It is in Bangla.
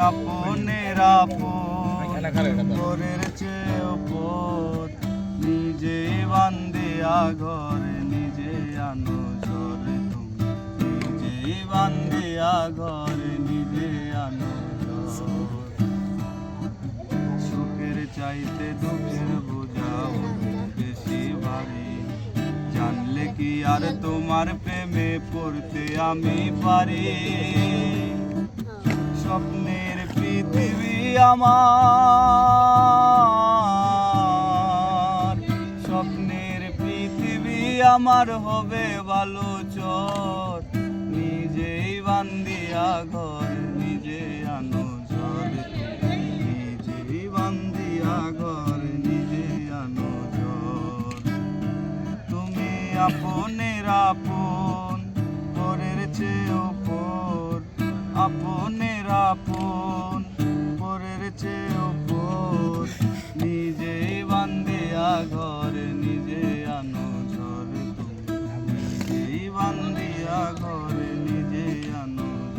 আপনের আপন পরের চেয়ে ওপর নিজে বান্ধিয়া ঘরে নিজে আনো ঝরে তুমি নিজে বান্ধিয়া ঘরে নিজে আনো ঝড় সুখের চাইতে দুঃখের বোঝা বেশি ভারী জানলে কি আর তোমার প্রেমে পড়তে আমি পারি স্বপ্নের পৃথিবী আমার স্বপ্নের পৃথিবী আমার হবে ভালো চর নিজেই বান্ধিয়া ঘর নিজে আনো ঝড় নিজেই বান্ধিয়া ঘর নিজে আনো ঝড় তুমি আপনের আপন পরের চেয়ে ওপর আপনের আপন পরের চেয়ে ওপর নিজেই বান্ধিয়া ঘর